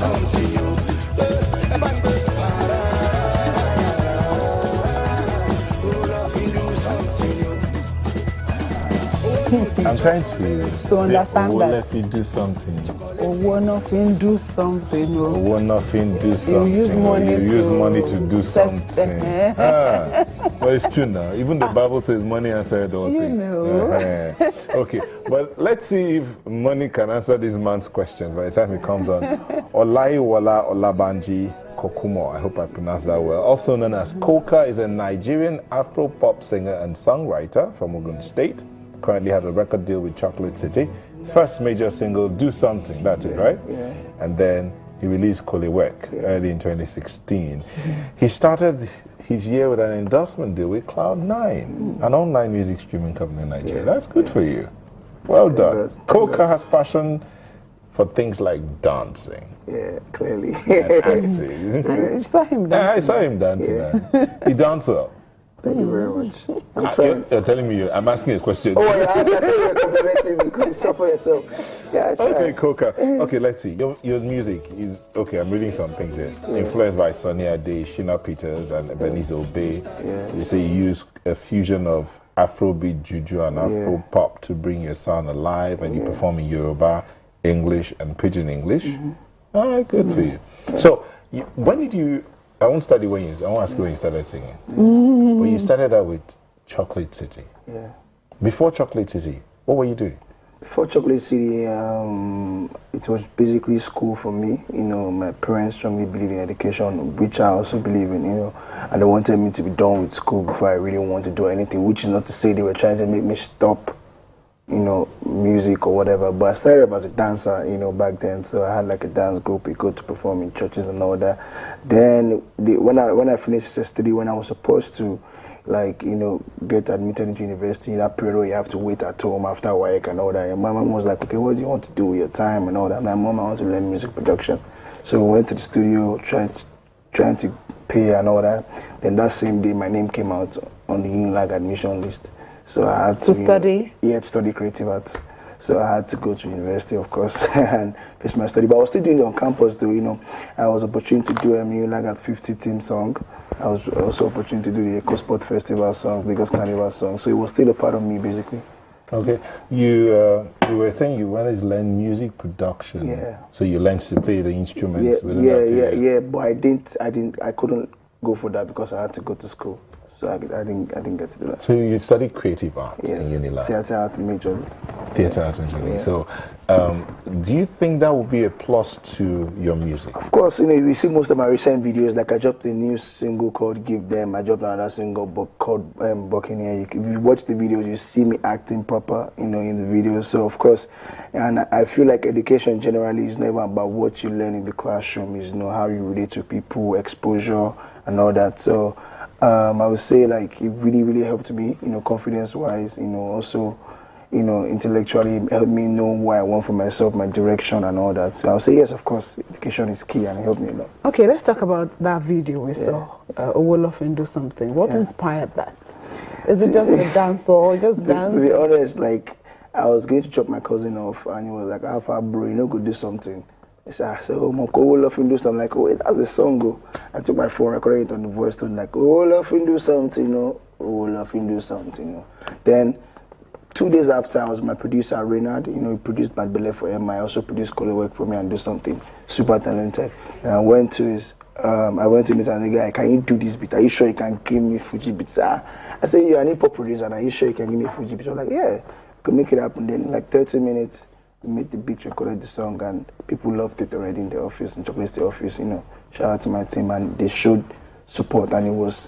something, yo. I'm trying to understand that. that. If you do something. Or nothing do something. Or nothing do something. You use money to do something. Well, it's true now. Even the Bible says money answers all things. Okay, but let's see if money can answer this man's questions by the time he comes on. Olaiwola Olabanji Kokumo, I hope I pronounced that well. Also known as Koker, is a Nigerian Afro-pop singer and songwriter from Ogun State. Currently has a record deal with Chocolate City. First major single, Do Something, that's it, right? Yeah. And then he released Kolewek early in 2016. He started his year with an endorsement deal with Cloud9, an online music streaming company in Nigeria. That's good for you. Well done. Koker has passion for things like dancing. Yeah, clearly. And acting. I saw him dancing. Yeah, I saw him dancing. He danced well. Thank you very much. You're telling me, I'm asking a question. Oh, yeah, I thought you were complimenting me because you suffer yourself. Yeah, okay, Koker. Okay, let's see. Your music is, okay, I'm reading some things here. Influenced by Sonny Ade, Shina Peters, and Ebenezer Obey. Yeah. You say you use a fusion of Afrobeat, Juju, and Afro-pop to bring your sound alive, and you perform in Yoruba, English, and Pidgin English. All right, good for you. So, when did you... I won't ask you when you started singing. When you started out with Chocolate City. Yeah. Before Chocolate City, what were you doing? Before Chocolate City, it was basically school for me. You know, my parents strongly believe in education, which I also believe in, you know, and they wanted me to be done with school before I really wanted to do anything, which is not to say they were trying to make me stop, you know, music or whatever. But I started up as a dancer, you know, back then. So I had like a dance group. We go to perform in churches and all that. Then when I finished study, when I was supposed to, like, you know, get admitted into university, that period where you have to wait at home after work and all that. And my mom was like, okay, what do you want to do with your time and all that? My mom, I want to learn music production. So we went to the studio, trying to pay and all that. Then that same day, my name came out on the UNILAG admission list. So I had to study? Yeah, to study creative arts. So I had to go to university, of course, and finish my study. But I was still doing it on campus, though. You know, I was opportunity to do UNILAG at 50 team song. I was also opportunity to do the EcoSport Festival song, Lagos Carnival song. So it was still a part of me, basically. Okay, you were saying you wanted to learn music production. Yeah. So you learned to play the instruments within that period. Yeah. But I couldn't go for that because I had to go to school. So I didn't get to do that. So you studied creative arts Yes. in UNILAG. Theatre art majorly. Theatre arts majorly. Yeah. So, do you think that would be a plus to your music? Of course, you know, you see most of my recent videos. Like I dropped a new single called "Give Them." I dropped another single called "Buccaneer." If you watch the videos, you see me acting proper, you know, in the videos. So of course, and I feel like education generally is never about what you learn in the classroom. Is, you know, how you relate to people, exposure, and all that. So. I would say like it really helped me, you know, confidence-wise, you know, also, you know, intellectually helped me know what I want for myself, my direction and all that. So I would say yes, of course, education is key and it helped me a lot. Okay, let's talk about that video we saw, Owolof and Do Something. What inspired that? Is it just a dance or just dance? To be honest, like, I was going to chop my cousin off and he was like, how far, bro, you know, go do something. I said, oh, my Owolof and Do Something. I'm like, oh, that's a song, go. I took my phone, recorded it on the voice tone, like, Owolof and Do Something, you know, Owolof and Do Something, you know. Then, 2 days after, I was my producer, Reynard, you know, he produced Bad Belle for Emma. I also produced Kolewek for me and Do Something. Super talented. And I went to meet him and the guy, can you do this beat? Are you sure you can give me Fuji beats? I said, you're an hip-hop producer, and are you sure you can give me Fuji beats? I was like, yeah, I can make it happen. Then, like 30 minutes, we made the beat, recorded the song, and people loved it already in the office, in Chocolate City office, you know. Shout out to my team, and they showed support, and it was...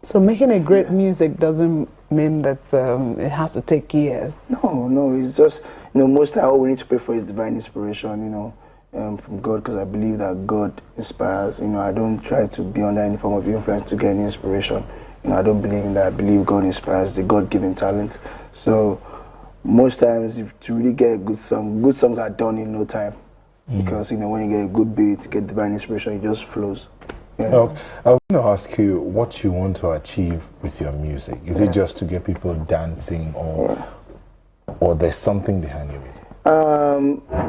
So making a great music doesn't mean that it has to take years. No, it's just, you know, most time all we need to pray for is divine inspiration, you know, from God, because I believe that God inspires. You know, I don't try to be under any form of influence to get any inspiration. You know, I don't believe in that. I believe God inspires, the God-given talent. So most times, to really get a good songs are done in no time. Because, you know, when you get a good beat, get divine inspiration, it just flows. Yeah. Well, I was going to ask you what you want to achieve with your music. Is it just to get people dancing, or there's something behind your music?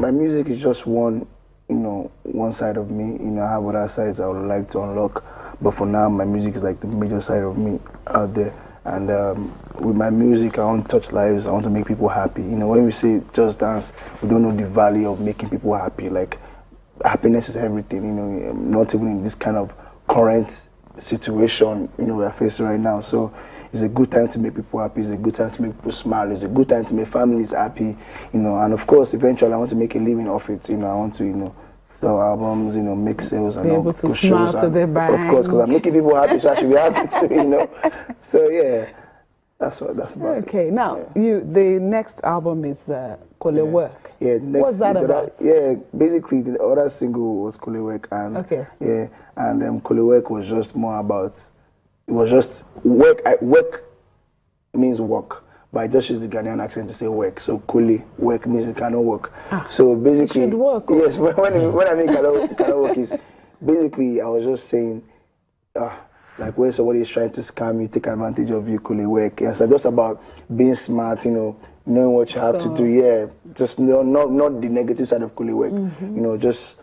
My music is just one one side of me. I have other sides I would like to unlock. But for now, my music is like the major side of me out there. And with my music, I want to touch lives. I want to make people happy. When we say just dance, we don't know the value of making people happy. Like, happiness is everything. Not even in this kind of current situation, we are facing right now. So it's a good time to make people happy. It's a good time to make people smile. It's a good time to make families happy. And of course, eventually, I want to make a living off it. I want to, sell albums, make sales and be able to smile to their bank. Of course, because I'm making people happy, so I should be happy too, So yeah, that's about it. Okay, now the next album is Koker Work. Yeah, what's that about? Basically the other single was Koker Work, and Koker Work was just more about. It was just work. Work means work. But I just use the Ghanaian accent to say work. So Koker Work means it cannot work. So basically, it should work. Yes, when I mean cannot work is basically I was just saying, like when somebody is trying to scam you, take advantage of you, Koker Work. Yes, it's just about being smart, knowing what you have to do. Yeah, just not the negative side of Koker Work. Just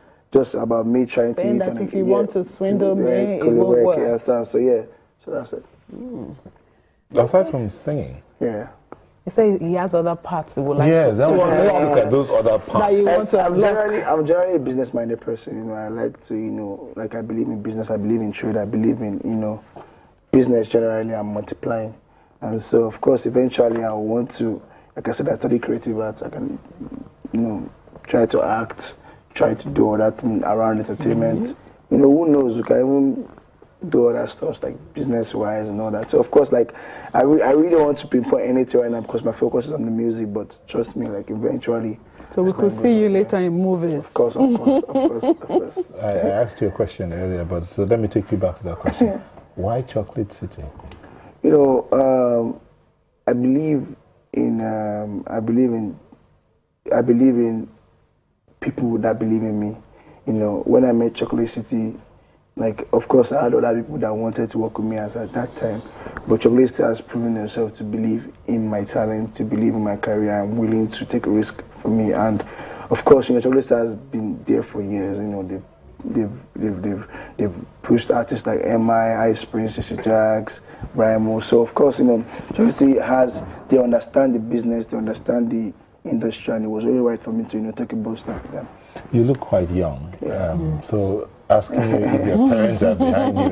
about me trying saying to. That if you want to swindle me, it won't work. So that's it. Aside from singing. Yeah. He says he has other parts he would like to look at those other parts. That you want to I'm generally a business-minded person. I like to, I believe in business. I believe in trade. I believe in, business generally. I'm multiplying, and so of course, eventually, I want to. Like I said, I study creative arts. I can, try to act, try to do all that thing around entertainment. Who knows? We can even do other stuff like business-wise and all that. So of course, I really don't want to pinpoint anything right now because my focus is on the music. But trust me, eventually. So we could see you later in movies. Of course. I asked you a question earlier, but so let me take you back to that question. Why Chocolate City? I believe in people that believe in me. When I met Chocolate City. Of course, I had other people that wanted to work with me at that time. But Chocolate City has proven themselves to believe in my talent, to believe in my career, and willing to take a risk for me. And of course, Chocolate City has been there for years. They've pushed artists like M.I., Ice Prince, Jesse Jags, Brian Mo. So of course, Chocolate City they understand the business, they understand the industry, and it was really right for me to take a boost after them. You look quite young, so asking you if your parents are behind you,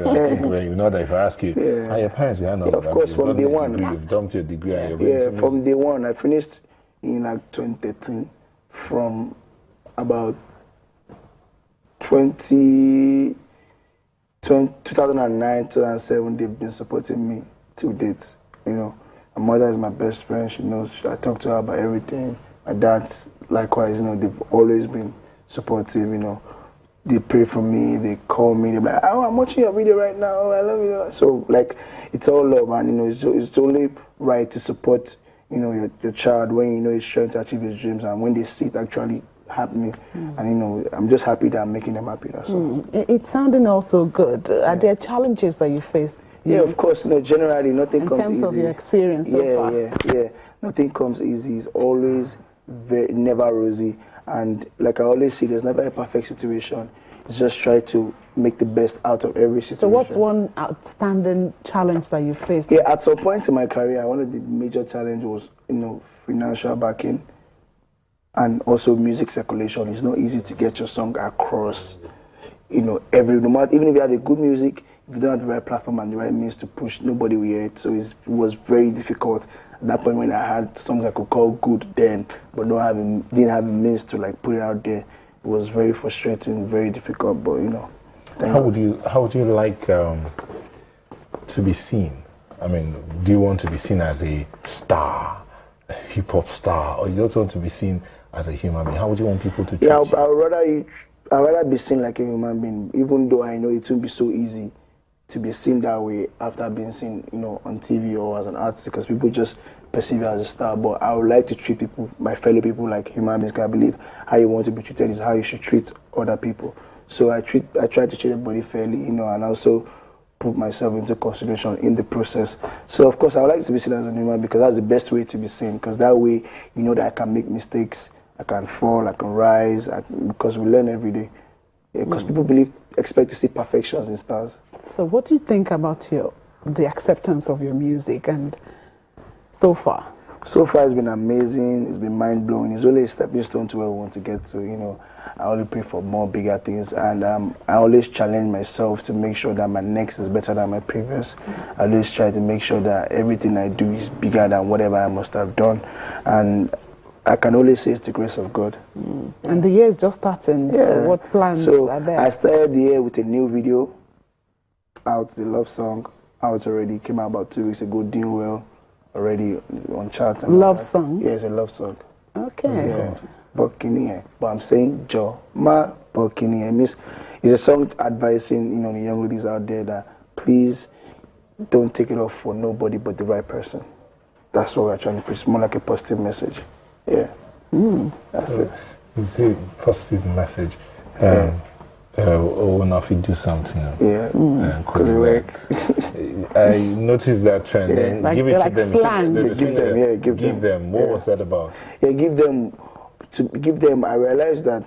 that if I ask you, are your parents behind you? Of course, from day one. You've dumped your degree and you're from day one. I finished in 2013. From about 2009, 2007, they've been supporting me to date. My mother is my best friend. She knows. I talk to her about everything. My dad, likewise, they've always been supportive. They pray for me, they call me, they're like, I'm watching your video right now, I love you. So it's all love, and it's only right to support your child when he's trying to achieve his dreams, and when they see it actually happening. And I'm just happy that I'm making them happy. That's all. It's sounding also good. Are there challenges that you face? Yeah, of course. Generally nothing comes easy. In terms of your experience so far. Yeah. Nothing comes easy. It's always never rosy. And like I always say, there's never a perfect situation. Just try to make the best out of every situation. So what's one outstanding challenge that you faced? Yeah, at some point in my career, one of the major challenges was, financial backing and also music circulation. It's not easy to get your song across, no matter, even if you have a good music, if you don't have the right platform and the right means to push, nobody will hear it. So it was very difficult. At that point when I had songs I could call good then, but didn't have the means to put it out there, it was very frustrating, very difficult. But how would you like to be seen? I mean, do you want to be seen as a star, a hip hop star, or you also want to be seen as a human being? How would you want people to treat you? I'd rather be seen like a human being, even though I know it won't be so easy to be seen that way after being seen, on TV or as an artist, because people just perceive you as a star. But I would like to treat people, my fellow people, like human beings. Because I believe how you want to be treated is how you should treat other people. So I try to treat everybody fairly, and also put myself into consideration in the process. So of course I would like to be seen as a human because that's the best way to be seen. Because that way, that I can make mistakes I can fall, I can rise, because we learn every day. Because people expect to see perfections in stars. So what do you think about the acceptance of your music and so far? So far it's been amazing, it's been mind-blowing. It's only a stepping stone to where we want to get to, you know. I only pray for more bigger things, and I always challenge myself to make sure that my next is better than my previous. I always try to make sure that everything I do is bigger than whatever I must have done, and I can only say it's the grace of God. And the year is just starting, so what plans are there? I started the year with a new video out, the love song out already, came out about 2 weeks ago, doing well already on charts. Love song? Yeah, it's a love song. Okay. Yeah. But I'm saying Jo Ma Bokini means it's a song advising, you know, the young ladies out there that please don't take it off for nobody but the right person. That's what we're trying to preach. More like a positive message. Yeah. That's it. It's a positive message. Now if you do something. I noticed that trend. Yeah. Give it to them. Give them. What was that about? Yeah, give them. I realized that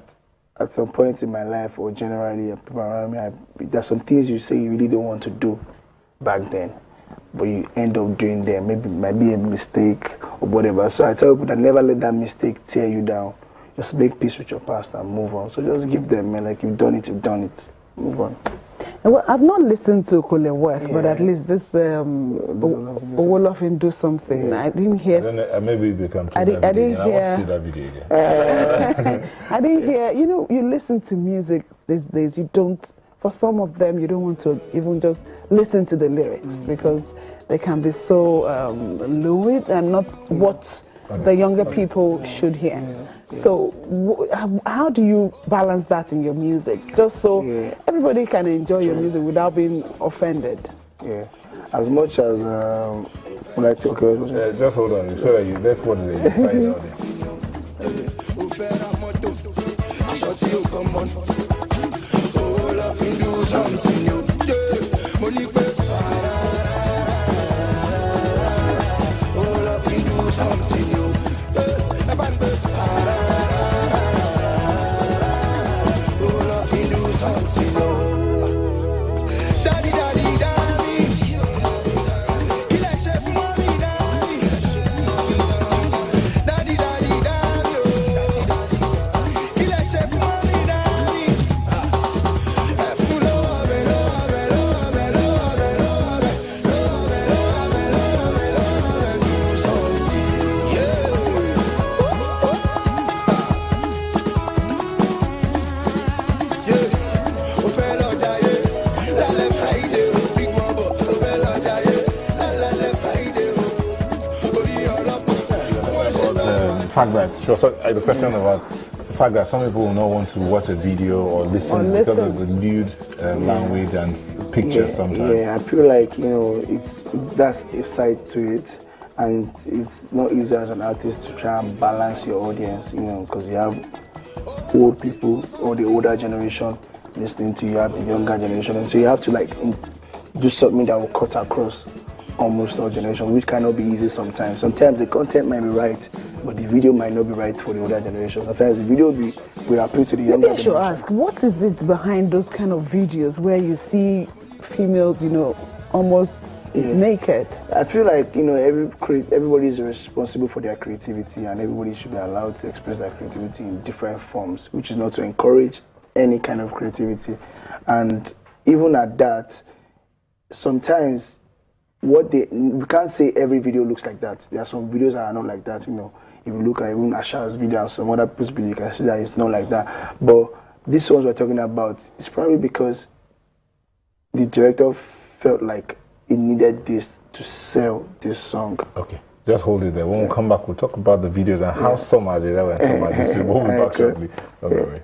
at some point in my life, or generally people around me, there's some things you say you really don't want to do back then, but you end up doing them. Maybe it might be a mistake or whatever. So I tell people that never let that mistake tear you down. Just make peace with your past and move on. So just give them, man, like you've done it. Move on. Well, I've not listened to Koker work, but at least this Owolofin do something. I didn't hear. Maybe they can play I didn't hear. I want to see that video again. I didn't hear. You know, you listen to music these days. You don't. For some of them, you don't want to even just listen to the lyrics because they can be so fluid and not what the younger people should hear. So how do you balance that in your music, just so everybody can enjoy your music without being offended? Yeah, as much as when I talk about just hold on, so that that's what they find out. The fact that she was the question about the fact that some people will not want to watch a video or listen because of the lewd language and pictures sometimes. Yeah, I feel like, you know, that's a side to it, and it's not easy as an artist to try and balance your audience, you know, because you have old people or the older generation listening to you, have the younger generation, and so you have to like do something that will cut across almost all generations, which cannot be easy sometimes. Sometimes the content might be right, but the video might not be right for the older generation. Sometimes the video will appeal to the younger generation. Maybe I should ask, what is it behind those kind of videos where you see females, you know, almost naked? I feel like, you know, everybody is responsible for their creativity, and everybody should be allowed to express their creativity in different forms, which is not to encourage any kind of creativity. And even at that, sometimes we can't say every video looks like that. There are some videos that are not like that, you know. If you look at even Asha's video and some other people's video, you can see that it's not like that. But these ones we're talking about, it's probably because the director felt like he needed this to sell this song. Okay, just hold it there. When we come back, we'll talk about the videos and how some are there. We'll talk about this. We'll be back shortly. Don't worry.